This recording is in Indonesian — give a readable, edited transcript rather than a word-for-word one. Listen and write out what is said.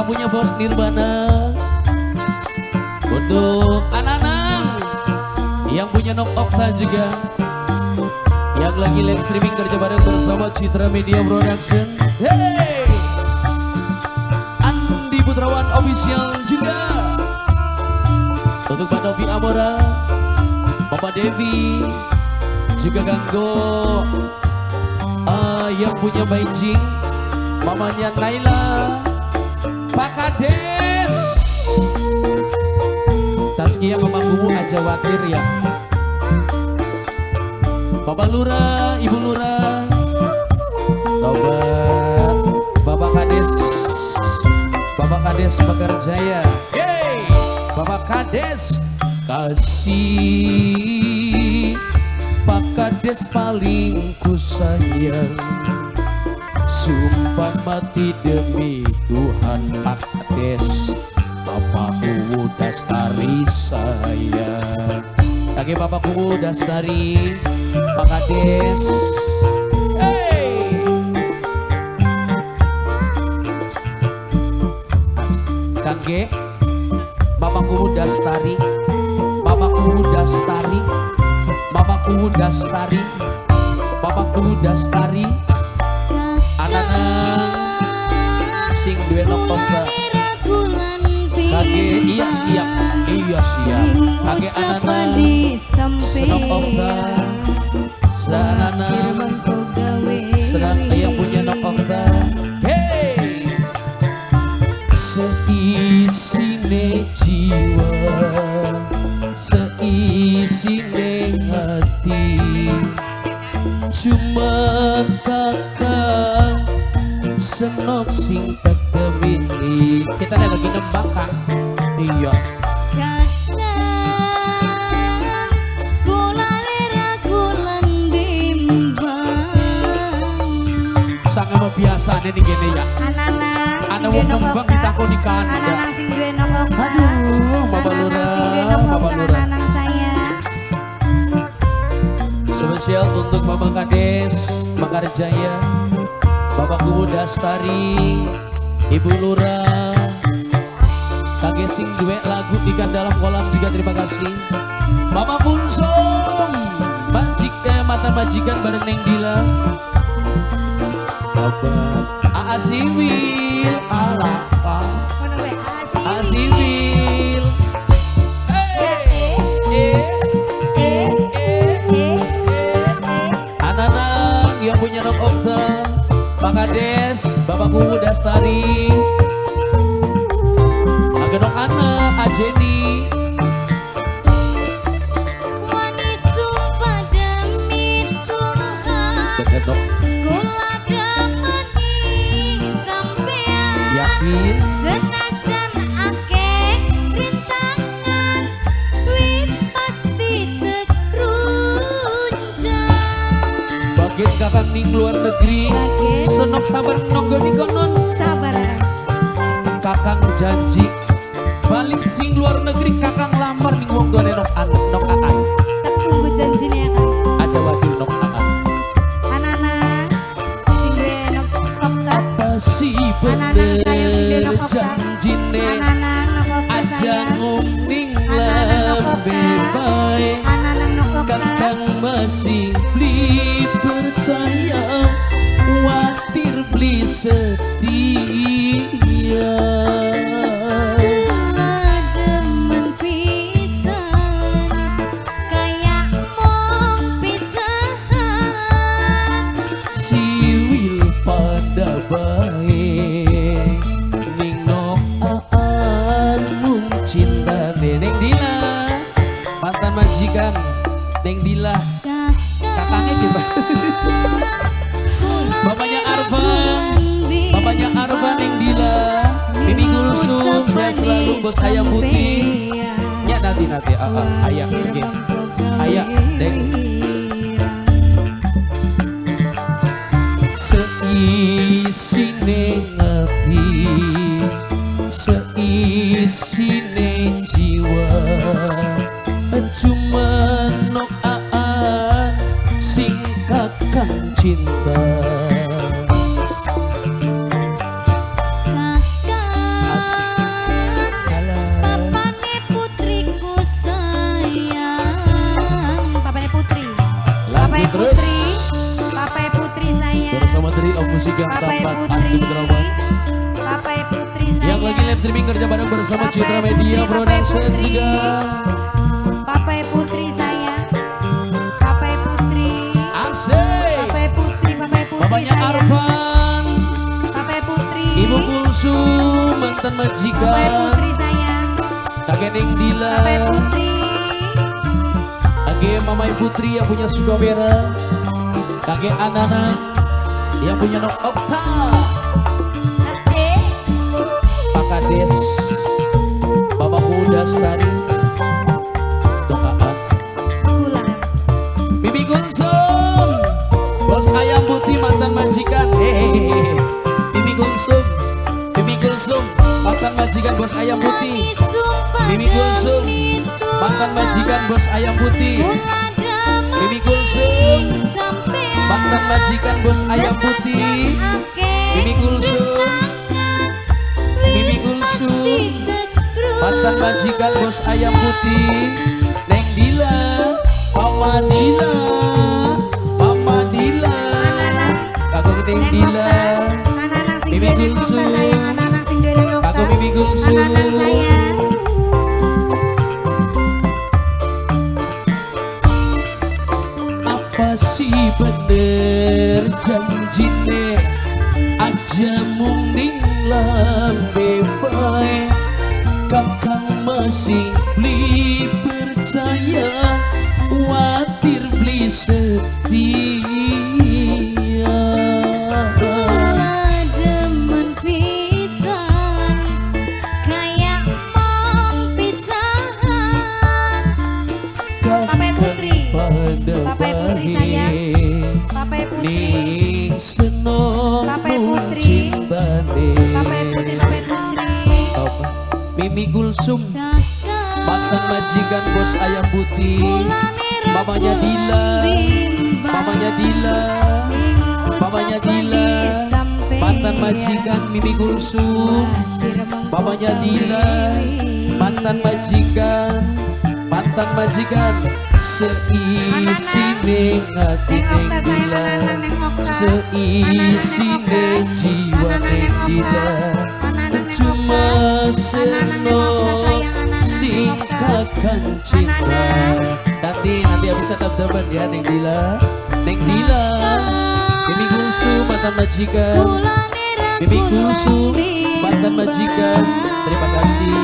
punya bos Nirvana, untuk anak-anak yang punya Nok Okta juga, yang lagi live streaming kerja bareng bersama Citra Media Production. Hey, Andi Putrawan Official juga, untuk Mbak Novi Amora, Bapak Devi, juga Ganggo, yang punya Beijing, mamanya Naila, Pak Kades, Taskia Mama Kumu aja watir ya, Bapak Lurah, Ibu Lurah, Tobat, Bapak Kades, Bapak Kades Mekarjaya, hey, Bapak Kades kasih, Pak Kades paling ku sayang, sumpah mati demi Tuhan Pak Kades, Bapakku Dastari sayang. Lagi Bapakku Dastari, Pak Kades. Hey, Kangge, Bapakku Dastari, Bapakku Dastari, Bapakku Dastari, Bapakku Dastari, anak-anak sing duwe Nok Okta. Kage iya siap, kage anak-anak senok Okta, seanak-anak senang yang punya Nok Okta. Hey, seisine jiwa, seisine hati, cuma kakak senok sing tekemini. Kita lagi nembak Kak. Iya. Sangat mau biasa nih gini ya. Anak wong nembak ditakoni kanda. Anak-anak sing duwe Nok Okta. Aduh, Bapak Lurah, Bapak Lurah. Anak saya. Spesial untuk Bapak Kades Mekarjaya, Bapak Kumu Dastari, Ibu Lurah, Kage sing duwe lagu ikan dalam kolam juga terima kasih. Bapak Punsong, mantan majikan bareng Neng Dila, Bapak Aasiwil, Alaka, Aasiwil, anak-anak yang punya Nok Okta, Pak Kades, Bapak Kumu Dastari, Agedok anak, Ajeni, Wani sumpah demi Tuhan, Agedok kula damani sampean, yakin, senajan akeh rintangan, wis pasti terunjang. bagian kakak ning luar negeri, senok sabar nonggo di konon, Sabar. kakang janji, balik sing luar negeri kakang lamar ning wong tuane nok akan, Tunggu janjine ya Kang. aja wakil nok akan. Anak-anak sing duwe Nok Okta. Apa sih Anak-anak saya sing duwe bener Nok Okta. janjine, Anak-anak Nok Okta aja saya. ngomong Anak-anak Nok Okta. lebih baik. Anak-anak Nok Okta. Kakang masih beli percaya, khawatir beli setia. Demen pisan, kayak mong pisahan. Siwil pada baik, ning Nok aan mung cinta Neng Dila, mantan majikan Neng Dila, kakaknya gimana? Bapaknya Arfan, bapaknya Arfan Neng Dila, Mimi Gulsum, saya selalu bos saya putih. Ya nanti ayah, oke, ayah, Neng. Seisine hati, seisine jiwa, cuma Nok aan sing kakang cinta. streaming kerja bareng bersama Papai Citra Putri, Media Papai Production Putri. juga. Papai Putri saya. Papai Putri. Asik. Papai Putri, Papai Putri Bapaknya saya. Arfan, Papai Putri. Ibu Kulsum, mantan Papai majikan, Putri saya. kakek Neng Dila, Papai Putri. kakek Mamai Putri yang punya Sukabera, kakek Anana yang punya Nok Okta, Pak Kades, Bapak Udastari, doaan. Bulan. Bibi Kulsum, bos ayam putih mantan majikan. Bibi Kulsum, mantan majikan bos ayam putih. Bibi Kulsum, mantan majikan bos ayam putih. Bibi Kulsum, mantan majikan bos ayam putih. Bibi Kulsum, Bibi Kulsum, mantan majikan bos ayam putih. Neng Dila, Mama Dila, Mama Dila, kakak Neng Dila, Anak-anak sing Bibi duwe Neng Okta Kulsum. sayang, anak-anak sing duwe Neng Okta. kakak Bibi Kulsum. Anak-anak sayang. Apa sih bener janjine aja mung ning lambe bae, kakang masih beli percaya, watir beli setia. Demen pisan kayak mong pisahan. Papai Putri. Papai Putri sayang. Papai Putri. Ning senong Papai Putri. cintane. Papai Putri, Papai Putri. Apa? Mimi Kulsum, Kakak mantan majikan bos ayam putih. Kulane Mamanya Dila, bimbang. mamanya Dila, Ing mamanya ucapan Dila, disampeyan. mantan majikan Mimi Kulsum. Watir Mamanya mengkota Dila, wiwi. mantan majikan, mantan majikan. Seisine ngati Neng Neng Okta sayang, Dila, anak-anak Neng Okta. seisine jiwa Neng Dila. Cuma senong singkatkan cinta. Nanti habis tetap-teman ya Neng Dila, Neng Dila. Bibi Kulsum mantan majikan, Bibi Kulsum mantan majikan. Terima kasih.